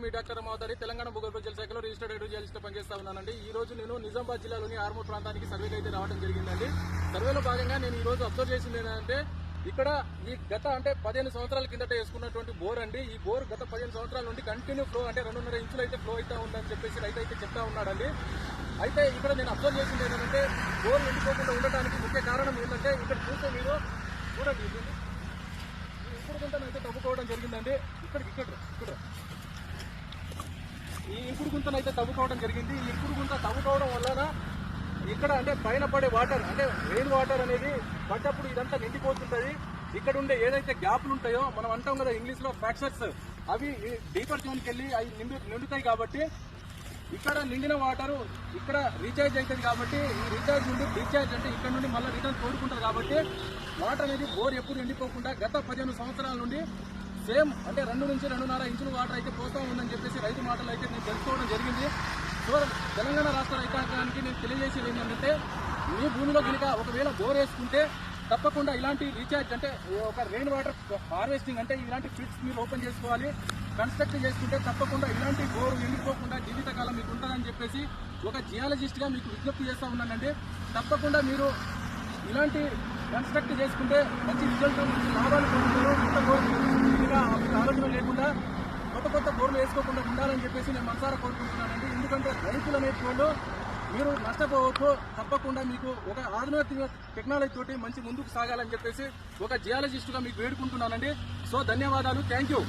మీ doctor రమావతారి Telangana భూగర్భ జల శాఖలో రిజిస్టర్డ్ హైడ్రోజియాలజిస్ట్ పనిచేస్తా ఉన్నానండి. ఈ రోజు నేను నిజామాబాద్ జిల్లాలోని ఆర్మూర్ ప్రాంతానికి సర్వేకి అయితే రావడం జరిగిందండి. సర్వేలో భాగంగా నేను ఈ రోజు అబ్జర్వ్ చేసింది ఏంటంటే ఇక్కడ ఈ గత అంటే 15 సంవత్సరాల కిందట వేసుకున్నటువంటి బోర్ అండి. ఈ బోర్ గత 15 సంవత్సరాల నుండి కంటిన్యూ ఫ్లో అంటే 2.5 ఇంచులు అయితే ఫ్లో అవుతా ఉందని చెప్పేసి రైతు అయితే చెప్తా ఉన్నాడండి. అయితే ఇక్కడ నేను అబ్జర్వ్ చేసింది ఏంటంటే బోర్ ఎండిపోకుండా ఉండటానికి ముఖ్య కారణం ఏంటంటే ఇక్కడ చూస్తే మీరు చూడండి ఈ ఇంకుడు గుంతను అయితే తవ్వుకోవడం జరిగిందండి. ఇక్కడ ఈ ఇంకుడు గుంతను అయితే తవ్వుకోవడం జరిగింది. ఈ ఇంకుడు గుంత తవ్వుకోవడం వలన ఇక్కడ అంటే పైన పడే వాటర్ అంటే రెయిన్ వాటర్ అనేది పడ్డప్పుడు ఇదంతా నిండిపోతుంటది. ఇక్కడ ఉండే ఏదైతే గ్యాప్లు ఉంటాయో మనం అంటాం కదా ఇంగ్లీష్ లో ఫ్రాక్చర్స్, అవి డీపర్ జోన్కి వెళ్ళి అవి నిండుతాయి. కాబట్టి ఇక్కడ నిండిన వాటర్ ఇక్కడ రీఛార్జ్ అవుతుంది. కాబట్టి ఈ రీఛార్జ్ నుండి డిశ్చార్జ్ అంటే ఇక్కడ నుండి మళ్ళీ రిటర్న్ తోడుకుంటారు. కాబట్టి వాటర్ అనేది బోర్ ఎప్పుడు ఎండిపోకుండా గత 15 సంవత్సరాల నుండి సేమ్ అంటే 2 నుంచి 2.5 ఇంచుల వాటర్ అయితే పోతా ఉందని చెప్పేసి రైతు మాటలు అయితే నేను తెలుసుకోవడం జరిగింది. సో తెలంగాణ రాష్ట్ర రైతాంగానికి నేను తెలియజేసేది ఏంటంటే మీ భూమిలో కనుక ఒకవేళ బోర్ వేసుకుంటే తప్పకుండా ఇలాంటి రీఛార్జ్ అంటే ఒక రెయిన్ వాటర్ హార్వెస్టింగ్ అంటే ఇలాంటి ఫిట్స్ మీరు ఓపెన్ చేసుకోవాలి. కన్స్ట్రక్ట్ చేసుకుంటే తప్పకుండా ఇలాంటి బోర్ ఎండిపోకుండా జీవితకాలం మీకు ఉంటుందని చెప్పేసి ఒక జియాలజిస్ట్గా మీకు విజ్ఞప్తి చేస్తూ ఉన్నానండి. తప్పకుండా మీరు ఇలాంటి కన్స్ట్రక్ట్ చేసుకుంటే మంచి రిజల్ట్ మంచి లాభాలు పొందుతారు. కొత్త బోర్లు ఇంకా ఆలోచన లేకుండా కొత్త బోర్లు వేసుకోకుండా ఉండాలని చెప్పేసి నేను మనసారా కోరుకుంటున్నానండి. ఎందుకంటే రైతులు అనేటువంటి మీరు నష్టపోవచ్చు. తప్పకుండా మీకు ఒక ఆధునిక టెక్నాలజీ తోటి మంచి ముందుకు సాగాలని చెప్పేసి ఒక జియాలజిస్టుగా మీకు వేడుకుంటున్నానండి. సో ధన్యవాదాలు, థ్యాంక్ యూ.